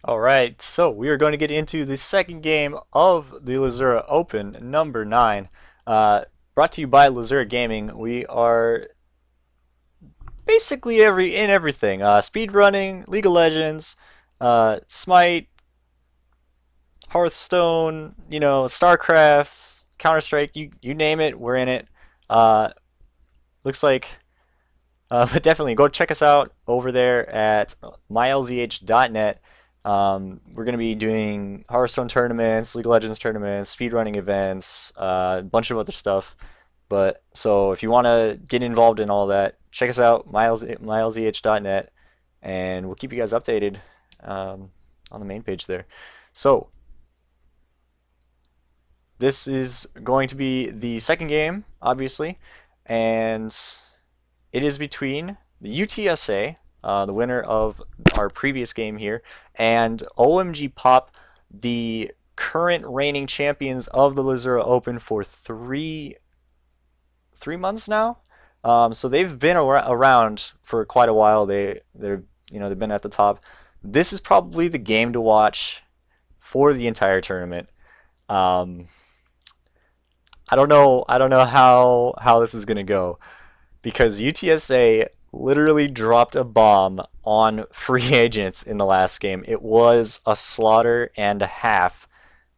Alright, so we are going to get into the second game of the Lzuruha Open, number 9. Brought to you by Lzuruha Gaming. We are basically in everything. Speedrunning, League of Legends, Smite, Hearthstone, StarCraft, Counter-Strike, you name it, we're in it. Uh, looks like but definitely go check us out over there at mylzh.net. We're going to be doing Hearthstone tournaments, League of Legends tournaments, speedrunning events, a bunch of other stuff. But so if you want to get involved in all that, check us out, mylzh.net, and we'll keep you guys updated on the main page there. So this is going to be the second game, obviously, and it is between the UTSA, the winner of our previous game here, and OMG Pop, the current reigning champions of the Lzuruha Open for three months now. So they've been around for quite a while. They've been at the top. This is probably the game to watch for the entire tournament. Um, I don't know how this is gonna go because UTSA literally dropped a bomb on free agents in the last game. It was a slaughter and a half.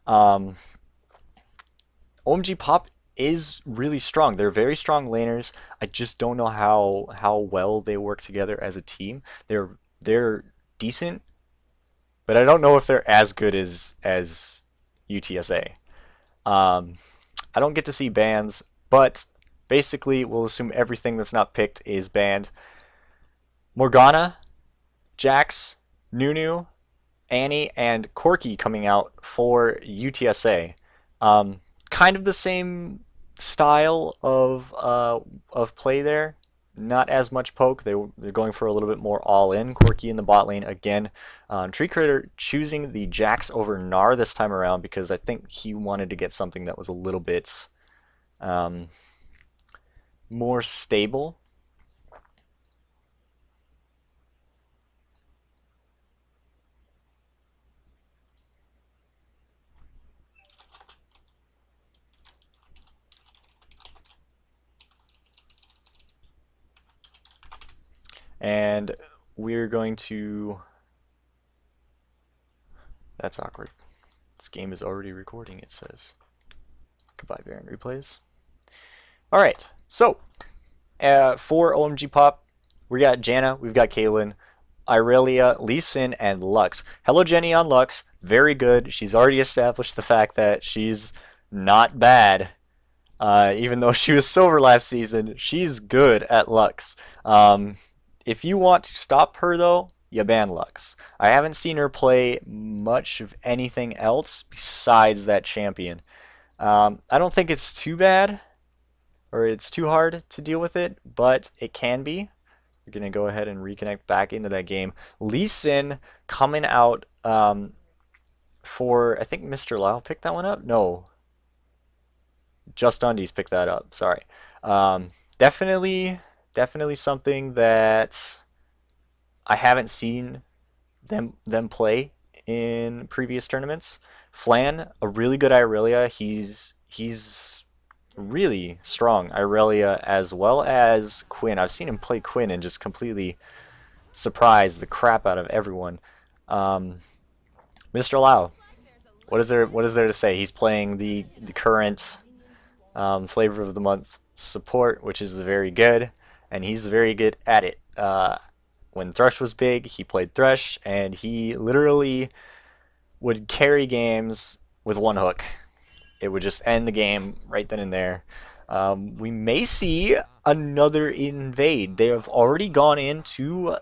Um, OMG Pop is really strong. They're very strong laners. I just don't know how well they work together as a team. They're decent, but I don't know if they're as good as UTSA. Um, I don't get to see bans, but basically we'll assume everything that's not picked is banned. Morgana, Jax, Nunu, Annie, and Corki coming out for UTSA. Kind of the same style of play there. Not as much poke. They're going for a little bit more all in. Corki in the bot lane again. Tree Critter choosing the Jax over Gnar this time around because I think he wanted to get something that was a little bit more stable. And we're going to... That's awkward. This game is already recording, it says. Goodbye, Baron Replays. Alright, so for OMG Pop, we got Janna, we've got Caitlyn, Irelia, Lee Sin, and Lux. Hello Jenny on Lux, very good. She's already established the fact that she's not bad. Even though she was silver last season, she's good at Lux. If you want to stop her though, you ban Lux. I haven't seen her play much of anything else besides that champion. I don't think it's too bad, or it's too hard to deal with it, but it can be. We're going to go ahead and reconnect back into that game. Lee Sin coming out for, I think Mr. Lau picked that one up? No. Just Undies picked that up, sorry. Definitely something that I haven't seen them play in previous tournaments. Flan, a really good Irelia. He's really strong Irelia as well as Quinn. I've seen him play Quinn and just completely surprise the crap out of everyone. Mr. Lau, what is there to say? He's playing the current flavor of the month support, which is very good, and he's very good at it. When Thresh was big, he played Thresh, and he literally would carry games with one hook. It would just end the game right then and there. We may see another invade. They have already gone into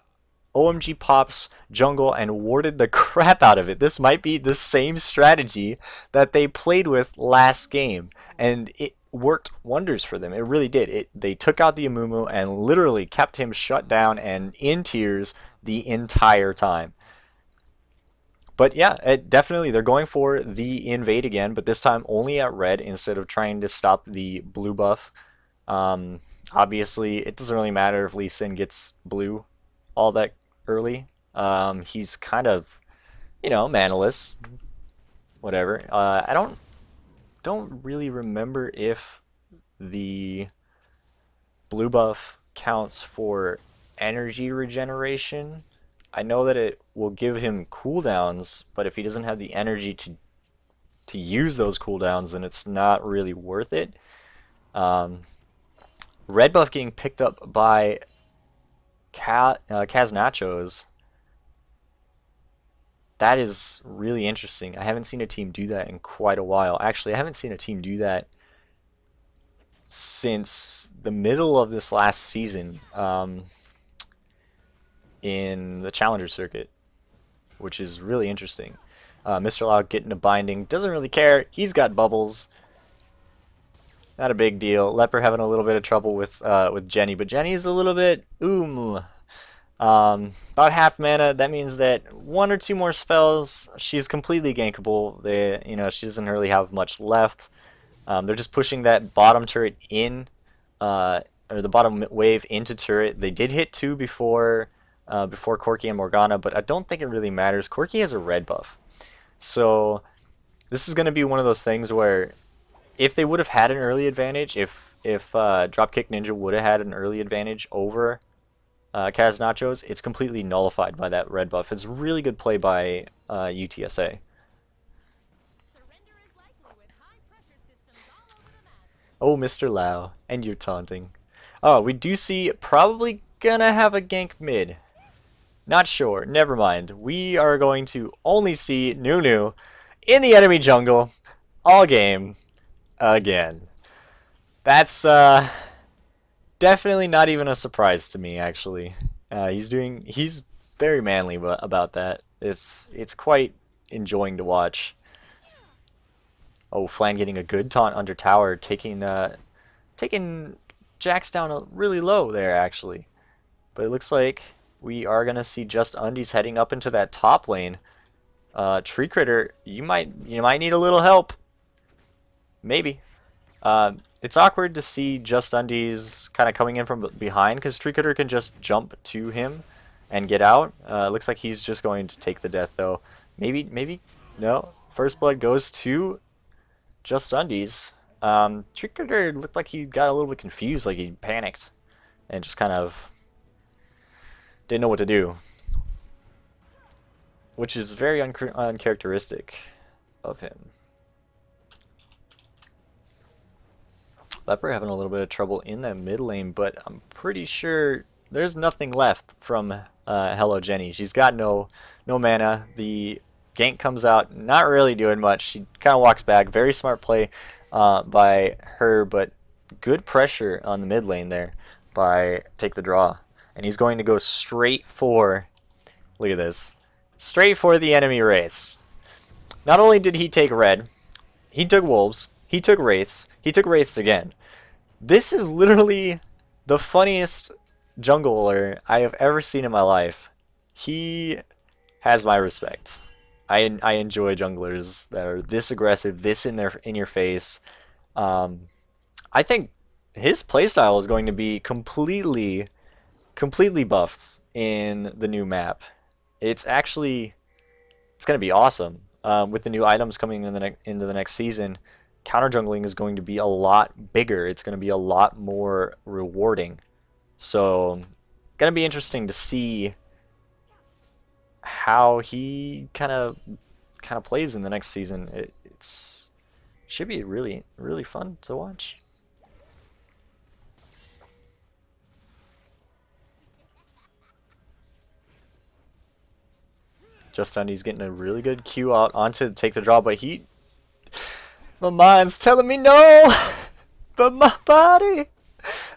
OMG Pop's jungle and warded the crap out of it. This might be the same strategy that they played with last game, and it worked wonders for them. It really did. They took out the Amumu and literally kept him shut down and in tears the entire time. But yeah, definitely they're going for the invade again, but this time only at red instead of trying to stop the blue buff. Obviously, it doesn't really matter if Lee Sin gets blue all that early. He's kind of you know, manaless, whatever. I don't really remember if the blue buff counts for energy regeneration. I know that it will give him cooldowns, but if he doesn't have the energy to use those cooldowns, then it's not really worth it. Um, red buff getting picked up by Kaz Nachos. That is really interesting. I haven't seen a team do that in quite a while. Actually, I haven't seen a team do that since the middle of this last season in the Challenger circuit, which is really interesting. Mr. Lau getting a binding, doesn't really care. He's got bubbles. Not a big deal. Leper having a little bit of trouble with Jenny, but Jenny's a little bit about half mana. That means that one or two more spells, she's completely gankable. She doesn't really have much left. They're just pushing that bottom turret in, or the bottom wave into turret. They did hit two before Corki and Morgana, but I don't think it really matters. Corki has a red buff, so this is going to be one of those things where if they would have had an early advantage, if Dropkick Ninja would have had an early advantage over Kaz Nachos, it's completely nullified by that red buff. It's really good play by UTSA. Oh, Mr. Lau, and you're taunting. Oh, we do see probably gonna have a gank mid. Not sure, never mind. We are going to only see Nunu in the enemy jungle all game again. That's definitely not even a surprise to me, actually. He's very manly about that. It's quite enjoying to watch. Oh, Flan getting a good taunt under tower, taking Jax down really low there, actually. But it looks like we are gonna see Just Undies heading up into that top lane. Tree Critter, you might need a little help. Maybe. It's awkward to see Just Undies kind of coming in from behind because Tree Critter can just jump to him and get out. It looks like he's just going to take the death though. Maybe no. First blood goes to Just Undies. Tree Critter looked like he got a little bit confused, like he panicked and just kind of didn't know what to do, which is very uncharacteristic of him. Leper having a little bit of trouble in that mid lane, but I'm pretty sure there's nothing left from Hello Jenny. She's got no mana. The gank comes out, not really doing much. She kind of walks back. Very smart play by her, but good pressure on the mid lane there by Take the Draw. And he's going to go straight for, look at this, straight for the enemy Wraiths. Not only did he take red, he took wolves, he took wraiths, he took wraiths again. This is literally the funniest jungler I have ever seen in my life. He has my respect. I enjoy junglers that are this aggressive, this in your face. I think his playstyle is going to be completely buffed in the new map. It's going to be awesome. With the new items coming into the next season, counter jungling is going to be a lot bigger. It's going to be a lot more rewarding. So, going to be interesting to see how he kind of plays in the next season. It's should be really fun to watch. Just Undies getting a really good Q out onto Take the Draw, but my mind's telling me no, but my body.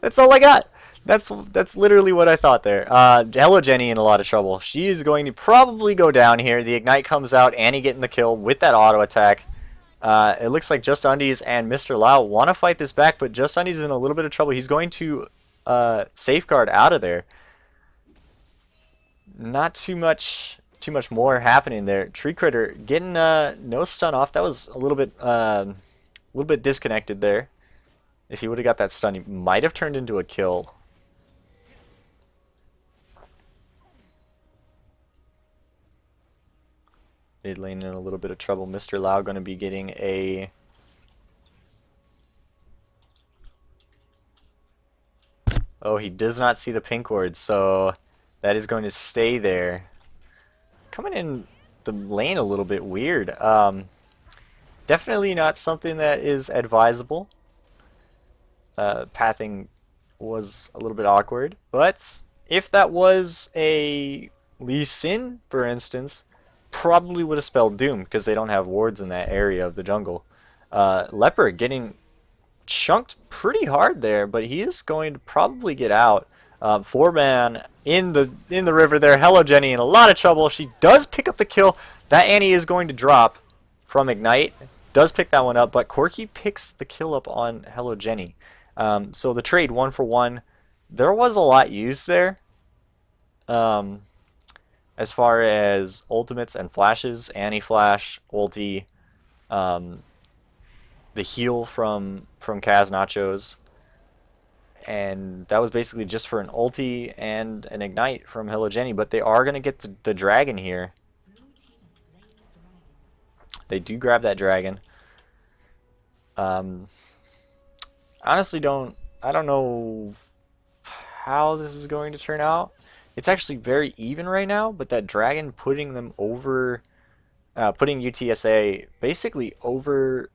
That's all I got. That's literally what I thought there. Hello Jenny in a lot of trouble. She is going to probably go down here. The Ignite comes out, Annie getting the kill with that auto attack. It looks like Just Undies and Mr. Lau want to fight this back, but Just Undies is in a little bit of trouble. He's going to safeguard out of there. Not too much more happening there. Tree Critter getting no stun off. That was a little bit disconnected there. If he would have got that stun, he might have turned into a kill. Mid lane in a little bit of trouble. Mr. Lau going to be getting a... Oh, he does not see the pink ward, so that is going to stay there. Coming in the lane a little bit weird. Definitely not something that is advisable. Pathing was a little bit awkward, but if that was a Lee Sin, for instance, probably would have spelled doom because they don't have wards in that area of the jungle. Leper getting chunked pretty hard there, but he is going to probably get out. 4-man in the river there. Hello Jenny in a lot of trouble. She does pick up the kill. That Annie is going to drop from Ignite. Does pick that one up, but Corki picks the kill up on Hello Jenny. So the trade 1-for-1. There was a lot used there. As far as ultimates and flashes, Annie flash, ulti, the heal from Kaz Nachos, and that was basically just for an ulti and an ignite from Hello Jenny. But they are going to get the dragon here. They do grab that dragon. Honestly, I don't know how this is going to turn out. It's actually very even right now, but that dragon putting them over, putting UTSA basically over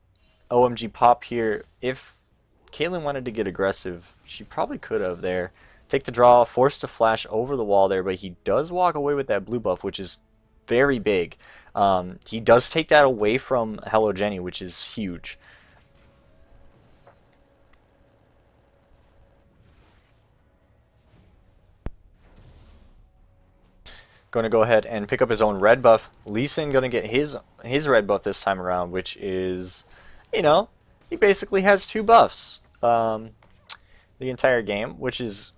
OMG Pop here. If Caitlyn wanted to get aggressive, she probably could have there. Take the draw, forced to flash over the wall there, but he does walk away with that blue buff, which is very big. He does take that away from Hello Jenny, which is huge. Going to go ahead and pick up his own red buff. Lee Sin going to get his red buff this time around, which is, you know, he basically has 2 buffs the entire game, which is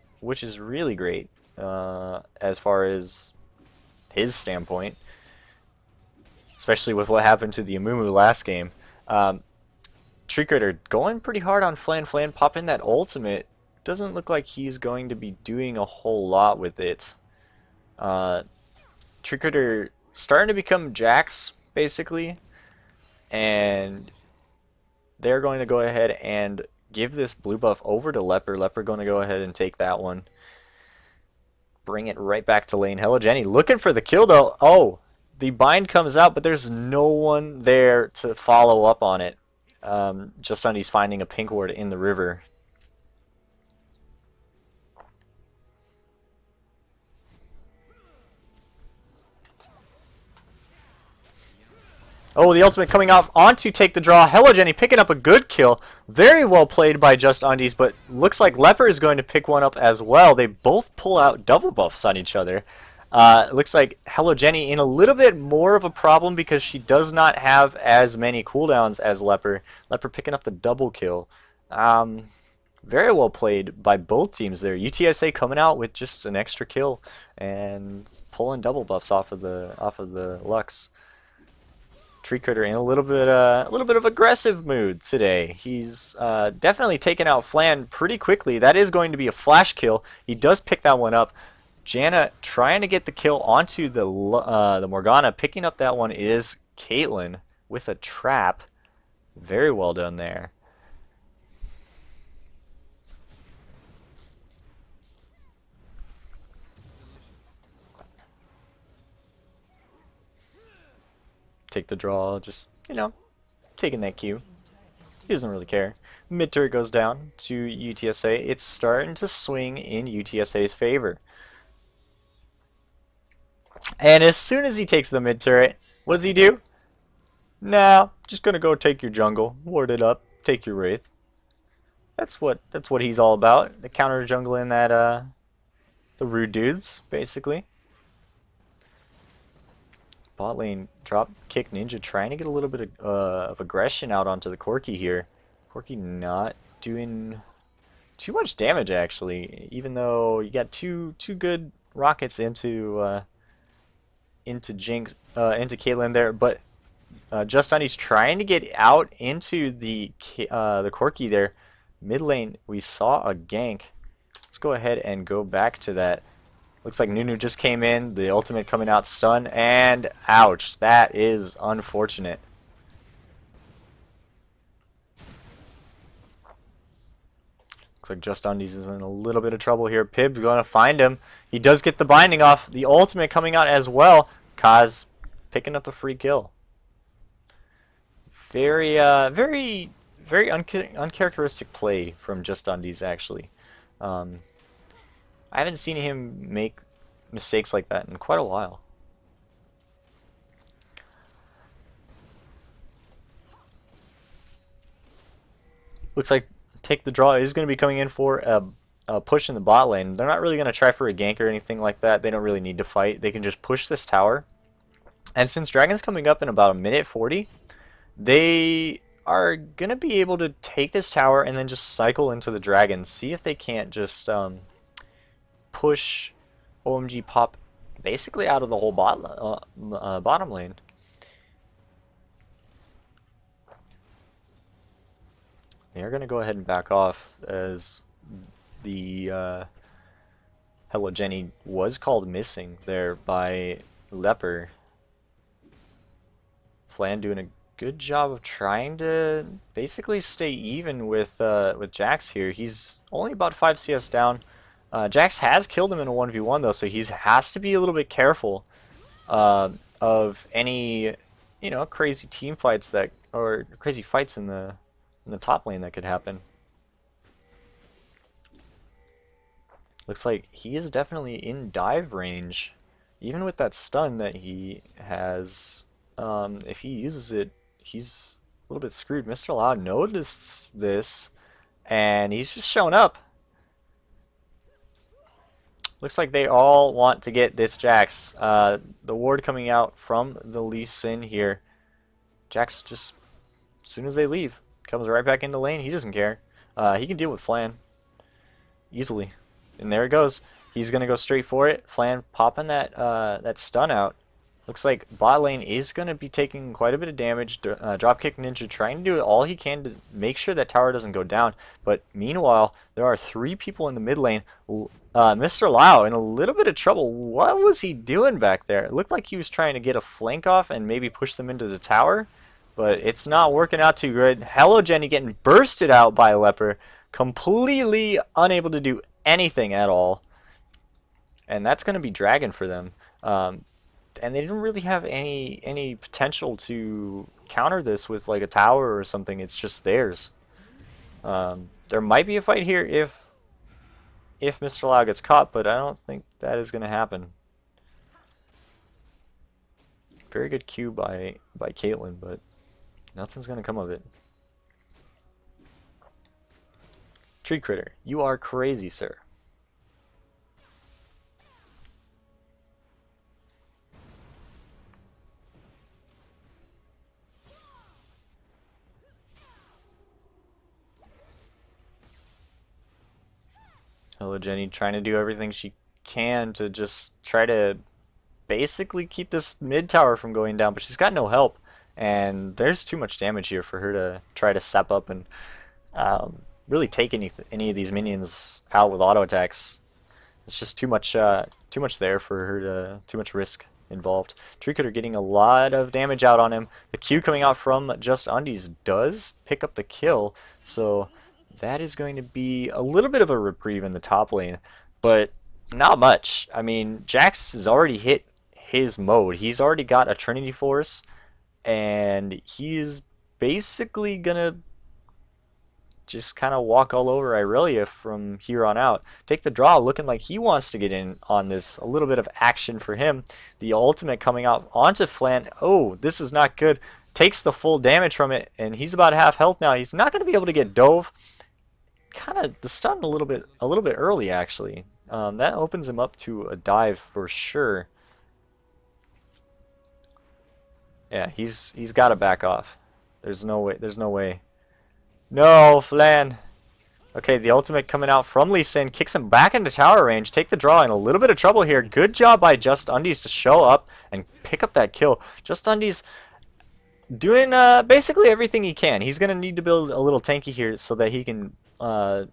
really great as far as his standpoint, especially with what happened to the Amumu last game. Tree Critter going pretty hard on Flan. Flan popping that ultimate. Doesn't look like he's going to be doing a whole lot with it. Tree Critter starting to become Jax, basically, and they're going to go ahead and give this blue buff over to Leper. Leper going to go ahead and take that one. Bring it right back to lane. Hello Jenny looking for the kill though. Oh, the bind comes out, but there's no one there to follow up on it. Just on he's finding a pink ward in the river. Oh, the ultimate coming off on to take the draw. Hello Jenny picking up a good kill. Very well played by Just Undies, but looks like Leper is going to pick one up as well. They both pull out double buffs on each other. Looks like Hello Jenny in a little bit more of a problem because she does not have as many cooldowns as Leper. Leper picking up the double kill. Very well played by both teams there. UTSA coming out with just an extra kill and pulling double buffs off of the Lux. Tree Critter in a little bit of aggressive mood today. He's definitely taken out Flan pretty quickly. That is going to be a flash kill. He does pick that one up. Janna trying to get the kill onto the Morgana. Picking up that one is Caitlyn with a trap. Very well done there. Take the draw, just, you know, taking that Q. He doesn't really care. Mid turret goes down to UTSA. It's starting to swing in UTSA's favor. And as soon as he takes the mid turret, what does he do? Nah, just gonna go take your jungle, ward it up, take your wraith. That's what he's all about. The counter jungle in that the rude dudes, basically. Bot lane drop kick ninja trying to get a little bit of aggression out onto the Corki here. Corki not doing too much damage actually, even though you got two good rockets into Jinx into Caitlyn there, but Just Undies trying to get out into the Corki there. Mid lane we saw a gank. Let's go ahead and go back to that. Looks like Nunu just came in, the ultimate coming out stun, and ouch, that is unfortunate. Looks like Just Undies is in a little bit of trouble here. Pib's going to find him. He does get the binding off. The ultimate coming out as well. Kaz picking up a free kill. Very uncharacteristic play from Just Undies, actually. I haven't seen him make mistakes like that in quite a while. Looks like Take the Draw is going to be coming in for a push in the bot lane. They're not really going to try for a gank or anything like that. They don't really need to fight. They can just push this tower. And since Dragon's coming up in about a minute 40, they are going to be able to take this tower and then just cycle into the Dragon. See if they can't just push OMG Pop basically out of the whole bottom lane. They're going to go ahead and back off as the Hello Jenny was called missing there by Leper. Flan doing a good job of trying to basically stay even with Jax here. He's only about 5 CS down. Jax has killed him in a 1v1 though, so he has to be a little bit careful of any, you know, crazy team fights that, or crazy fights in the top lane that could happen. Looks like he is definitely in dive range, even with that stun that he has. If he uses it, he's a little bit screwed. Mr. Loud noticed this, and he's just shown up. Looks like they all want to get this Jax. The ward coming out from the Lee Sin here. Jax just, as soon as they leave, comes right back into lane. He doesn't care. He can deal with Flan easily. And there it goes. He's going to go straight for it. Flan popping that stun out. Looks like bot lane is going to be taking quite a bit of damage. Dropkick Ninja trying to do all he can to make sure that tower doesn't go down. But meanwhile, there are 3 people in the mid lane. Mr. Lau in a little bit of trouble. What was he doing back there? It looked like he was trying to get a flank off and maybe push them into the tower. But it's not working out too good. Hello Jenny getting bursted out by Leper. Completely unable to do anything at all. And that's going to be Dragon for them. And they didn't really have any potential to counter this with like a tower or something. It's just theirs. There might be a fight here if Mr. Lau gets caught, but I don't think that is going to happen. Very good Q by Caitlyn, but nothing's going to come of it. Tree Critter, you are crazy, sir. Hello Jenny trying to do everything she can to just try to basically keep this mid tower from going down, but she's got no help, and there's too much damage here for her to try to step up and really take any of these minions out with auto attacks. It's just too much there for her to, too much risk involved. Tree Critter getting a lot of damage out on him. The Q coming out from Just Undies does pick up the kill, so that is going to be a little bit of a reprieve in the top lane, but not much. I mean, Jax has already hit his mode. He's already got a Trinity Force, and he's basically gonna just kind of walk all over Irelia from here on out. Take the Draw looking like he wants to get in on this. A little bit of action for him. The ultimate coming out onto Flan. Oh, this is not good. Takes the full damage from it, and he's about half health now. He's not going to be able to get dove. Kind of the stun a little bit early actually. That opens him up to a dive for sure. Yeah, he's got to back off. There's no way. There's no way. No, Flan. Okay, the ultimate coming out from Lee Sin kicks him back into tower range. Take the Draw in a little bit of trouble here. Good job by Just Undies to show up and pick up that kill. Just Undies doing basically everything he can. He's going to need to build a little tanky here so that he can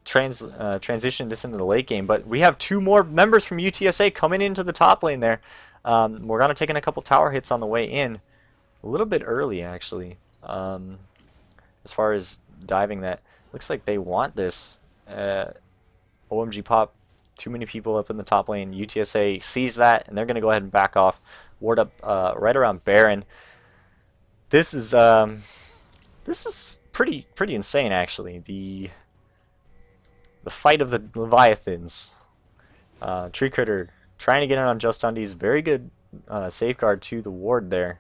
transition this into the late game. But we have two more members from UTSA coming into the top lane there. Morgana taking a couple tower hits on the way in. A little bit early, actually, as far as diving that. Looks like they want this. OMG pop. Too many people up in the top lane. UTSA sees that, and they're going to go ahead and back off. Ward up right around Baron. This is pretty insane, actually. The fight of the Leviathans. Tree Critter trying to get in on Just Undies. Very good safeguard to the ward there.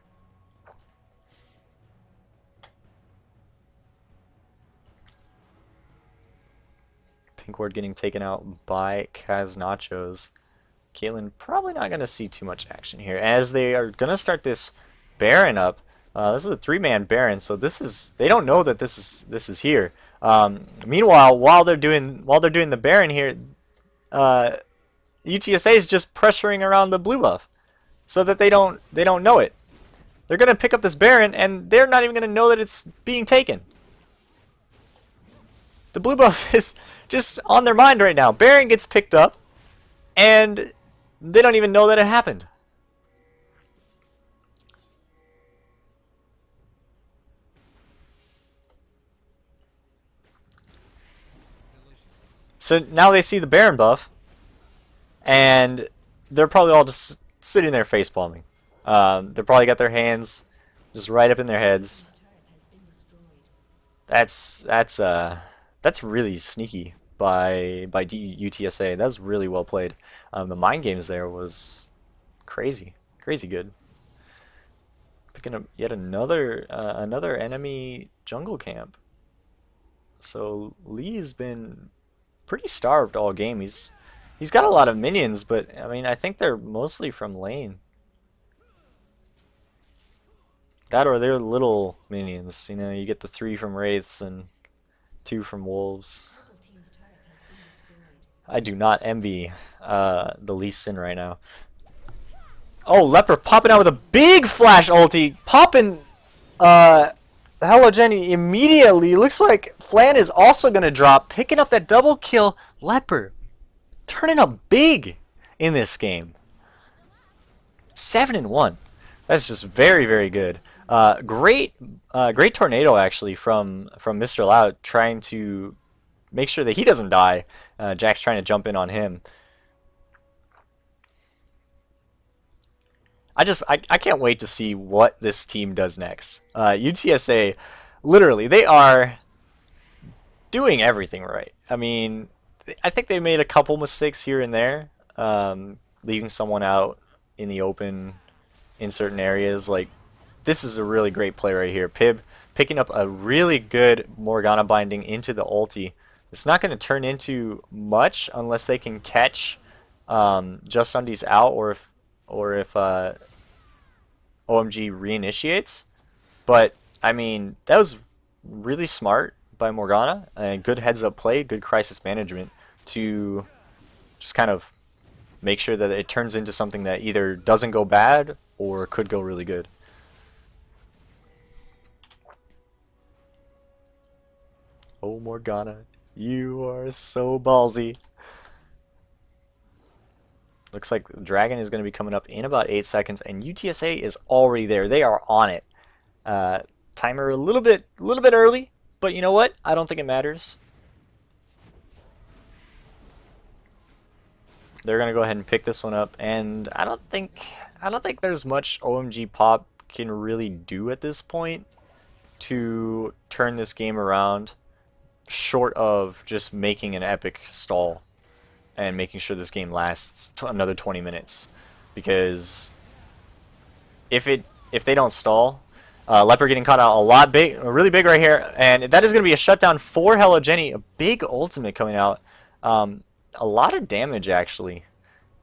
Pink ward getting taken out by Kaz Nachos. Caitlyn probably not going to see too much action here, as they are going to start this Baron up. This is a 3-man Baron, so they don't know that this is here. Meanwhile, while they're doing the Baron here, UTSA is just pressuring around the blue buff, so that they don't know it. They're gonna pick up this Baron, and they're not even gonna know that it's being taken. The blue buff is just on their mind right now. Baron gets picked up, and they don't even know that it happened. So now they see the Baron buff, and they're probably all just sitting there facepalming. They're probably got their hands just right up in their heads. That's really sneaky by UTSA. That's really well played. The mind games there was crazy good. Picking up yet another enemy jungle camp. So Lee's been pretty starved all game. He's got a lot of minions, but I mean, I think they're mostly from lane. That or they're little minions. You know, you get the 3 from wraiths and 2 from wolves. I do not envy the Lee Sin right now. Oh, Leper popping out with a big flash ulti, popping Hello Jenny immediately. Looks like Flan is also going to drop, picking up that double kill. Leper turning up big in this game. 7-1. That's just very good. Great tornado actually from Mr. Loud, trying to make sure that he doesn't die. Jack's trying to jump in on him. I can't wait to see what this team does next. UTSA, literally, they are doing everything right. I mean, I think they made a couple mistakes here and there, leaving someone out in the open in certain areas. Like, this is a really great play right here. Pib picking up a really good Morgana binding into the ulti. It's not going to turn into much unless they can catch Just Undies out, or if OMG reinitiates. But I mean, that was really smart by Morgana, and good heads up play, good crisis management to just kind of make sure that it turns into something that either doesn't go bad or could go really good. Oh, Morgana, you are so ballsy. Looks like Dragon is going to be coming up in about 8 seconds, and UTSA is already there. They are on it. Timer a little bit early, but you know what? I don't think it matters. They're going to go ahead and pick this one up, and I don't think there's much OMG Pop can really do at this point to turn this game around, short of just making an epic stall and making sure this game lasts another 20 minutes. Because if they don't stall, Leper getting caught out really big right here, and that is going to be a shutdown for Hello Jenny. A big ultimate coming out, a lot of damage actually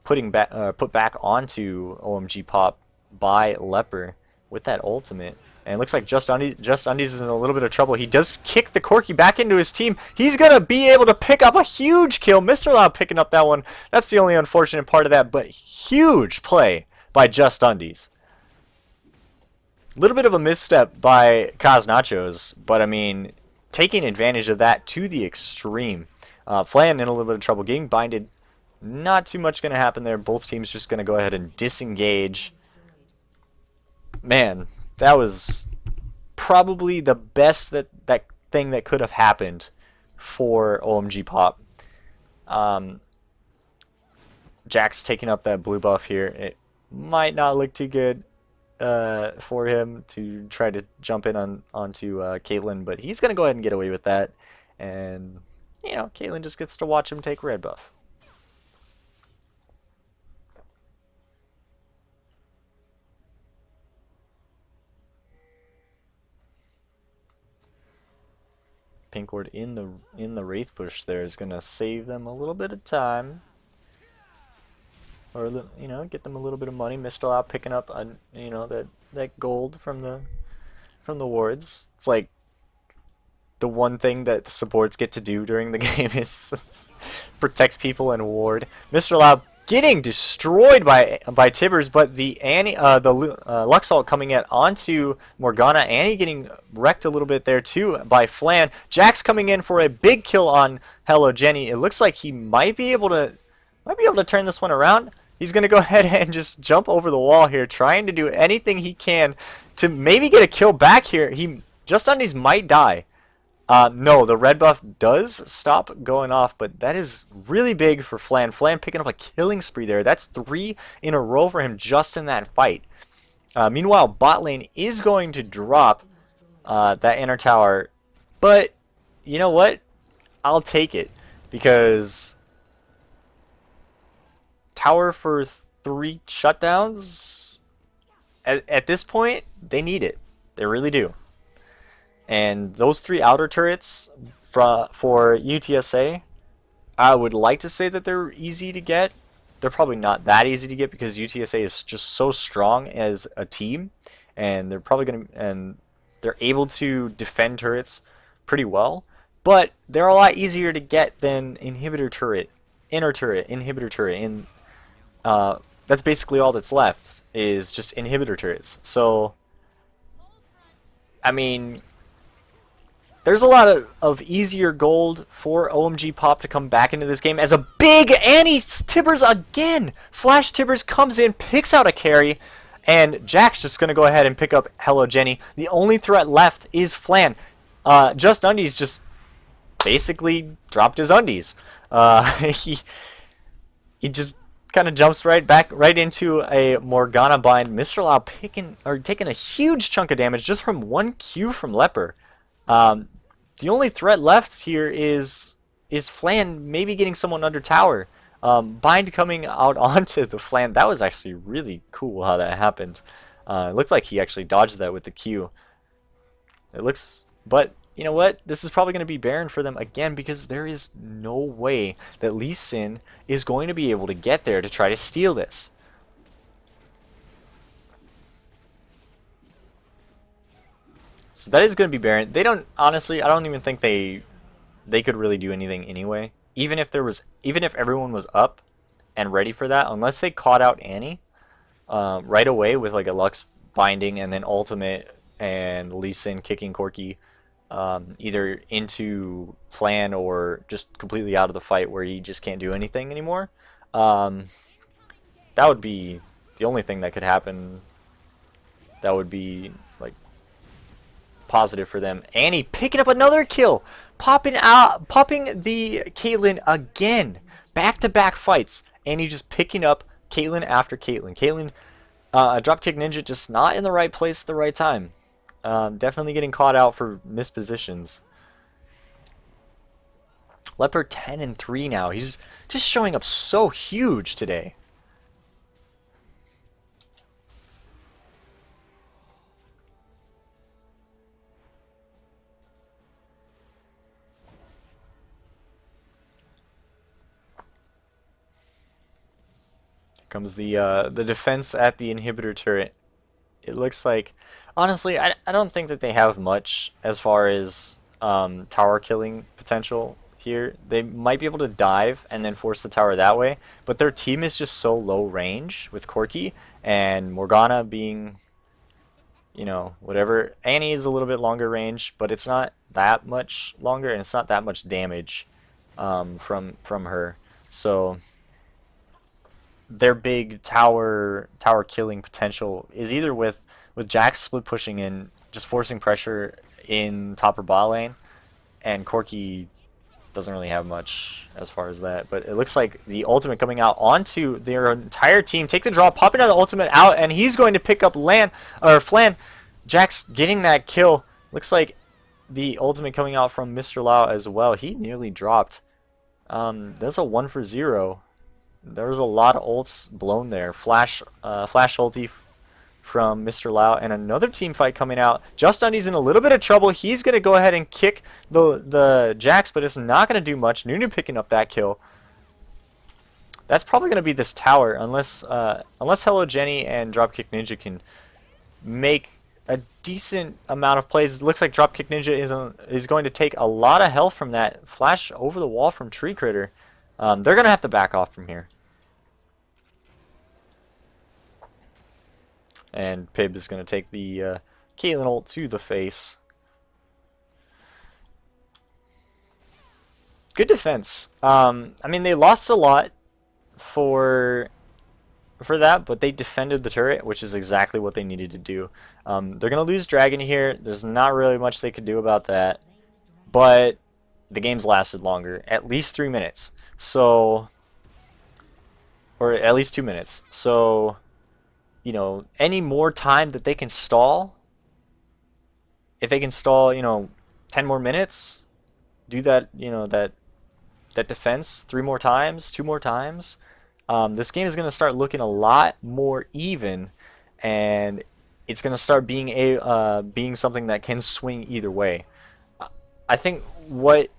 put back onto OMG Pop by Leper with that ultimate. And it looks like Just Undies is in a little bit of trouble. He does kick the Corki back into his team. He's going to be able to pick up a huge kill. Mr. Loud picking up that one. That's the only unfortunate part of that, but huge play by Just Undies. A little bit of a misstep by Kaz Nachos, but I mean, taking advantage of that to the extreme. Flan in a little bit of trouble, getting binded. Not too much going to happen there. Both teams just going to go ahead and disengage. Man, that was probably the best that thing that could have happened for OMG Pop. Jack's taking up that blue buff here. It might not look too good for him to try to jump in onto Caitlyn, but he's going to go ahead and get away with that. And, you know, Caitlyn just gets to watch him take red buff. Pink Ward in the Wraith Bush there is going to save them a little bit of time. Or, you know, get them a little bit of money. Mr. Lau picking up, you know, that gold from the wards. It's like the one thing that the supports get to do during the game is protects people and ward. Mr. Lau getting destroyed by Tibbers, but the Luxalt coming at onto Morgana. Annie getting wrecked a little bit there too by Flan. Jack's coming in for a big kill on Hello Jenny. It looks like he might be able to turn this one around. He's going to go ahead and just jump over the wall here, trying to do anything he can to maybe get a kill back here. Just Undies might die. No, the red buff does stop going off, but that is really big for Flan. Flan picking up a killing spree there. That's 3 in a row for him just in that fight. Meanwhile, bot lane is going to drop that inner tower, but you know what? I'll take it because tower for 3 shutdowns, at this point, they need it. They really do. And those 3 outer turrets for UTSA, I would like to say that they're easy to get. They're probably not that easy to get because UTSA is just so strong as a team, and they're probably they're able to defend turrets pretty well. But they're a lot easier to get than inhibitor turret, inner turret, inhibitor turret. And that's basically all that's left is just inhibitor turrets. So, I mean, there's a lot of easier gold for OMG Pop to come back into this game as a big Annie Tibbers again. Flash Tibbers comes in, picks out a carry, and Jack's just going to go ahead and pick up Hello Jenny. The only threat left is Flan. Just Undies just basically dropped his undies. He just kind of jumps right into a Morgana bind. Mr. Lau taking a huge chunk of damage just from 1 Q from Leper. The only threat left here is Flan maybe getting someone under tower. Bind coming out onto the Flan. That was actually really cool how that happened. It looked like he actually dodged that with the Q. But you know what? This is probably going to be Baron for them again because there is no way that Lee Sin is going to be able to get there to try to steal this. So that is going to be Baron. They don't, honestly, I don't even think they could really do anything anyway. Even if everyone was up and ready for that, unless they caught out Annie right away with like a Lux binding and then ultimate and Lee Sin kicking Corki either into Flan or just completely out of the fight where he just can't do anything anymore. That would be the only thing that could happen. That would be like positive for them. Annie picking up another kill, popping the Caitlyn again. Back-to-back fights. Annie just picking up Caitlyn after Caitlyn. Caitlyn, dropkick ninja, just not in the right place at the right time. Definitely getting caught out for mispositions. Leper 10-3 now. He's just showing up so huge today. Comes the defense at the inhibitor turret. It looks like, honestly, I don't think that they have much as far as tower killing potential here. They might be able to dive and then force the tower that way, but their team is just so low range with Corki and Morgana being you know, whatever. Annie is a little bit longer range, but it's not that much longer, and it's not that much damage from her. So their big tower killing potential is either with Jax split pushing in, just forcing pressure in top or bot lane, and Corki doesn't really have much as far as that. But it looks like the ultimate coming out onto their entire team. Take the draw, popping out the ultimate out, and he's going to pick up Flan. Jax getting that kill. Looks like the ultimate coming out from Mr. Lau as well. He nearly dropped. That's a 1-for-0. There was a lot of ults blown there. Flash ulti from Mr. Lau, and another team fight coming out. Just Undy's in a little bit of trouble. He's going to go ahead and kick the Jax, but it's not going to do much. Nunu picking up that kill. That's probably going to be this tower, unless Hello Jenny and Dropkick Ninja can make a decent amount of plays. It looks like Dropkick Ninja is going to take a lot of health from that flash over the wall from Tree Critter. They're going to have to back off from here. And Pib is going to take the Caitlyn ult to the face. Good defense. I mean, they lost a lot for that, but they defended the turret, which is exactly what they needed to do. They're going to lose Dragon here. There's not really much they could do about that. But the game's lasted longer, at least 3 minutes. So, or at least 2 minutes. So, you know, any more time that they can stall, if they can stall, you know, 10 more minutes, do that, you know, that defense 3 more times, 2 more times, this game is going to start looking a lot more even, and it's going to start being something that can swing either way. I think what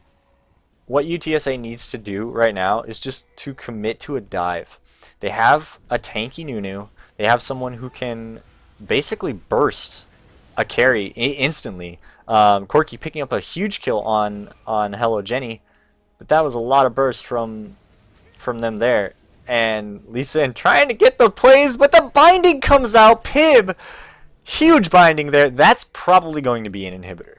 UTSA needs to do right now is just to commit to a dive. They have a tanky Nunu. They have someone who can basically burst a carry instantly. Corki picking up a huge kill on Hello Jenny, but that was a lot of burst from them there. And Lisa trying to get the plays, but the binding comes out. Pib, huge binding there. That's probably going to be an inhibitor.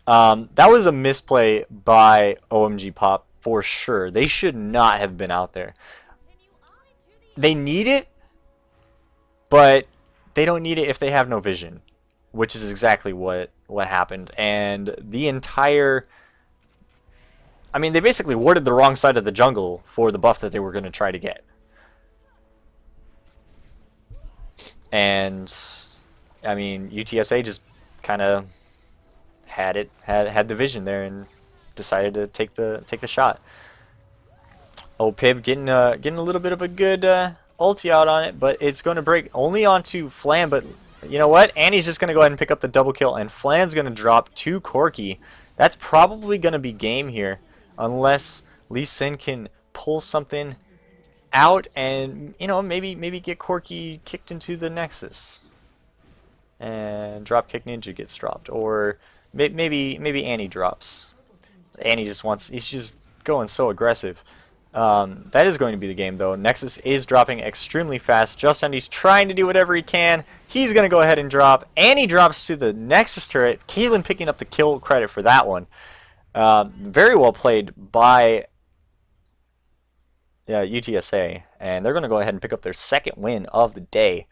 That was a misplay by OMG Pop for sure. They should not have been out there. They need it, but they don't need it if they have no vision, which is exactly what happened. And the entire, I mean, they basically warded the wrong side of the jungle for the buff that they were going to try to get. And I mean, UTSA just kind of had the vision there and decided to take the shot. Oh, Pib getting a little bit of a good ulti out on it, but it's going to break only onto Flan. But you know what? Annie's just going to go ahead and pick up the double kill, and Flan's going to drop to Corki. That's probably going to be game here, unless Lee Sin can pull something out and, you know, maybe get Corki kicked into the Nexus, and Dropkick Ninja gets dropped, or maybe Annie drops. Annie he's just going so aggressive. That is going to be the game, though. Nexus is dropping extremely fast. Just Undy's trying to do whatever he can. He's going to go ahead and drop. Annie drops to the Nexus turret. Caitlyn picking up the kill credit for that one. Very well played by UTSA. And they're going to go ahead and pick up their second win of the day.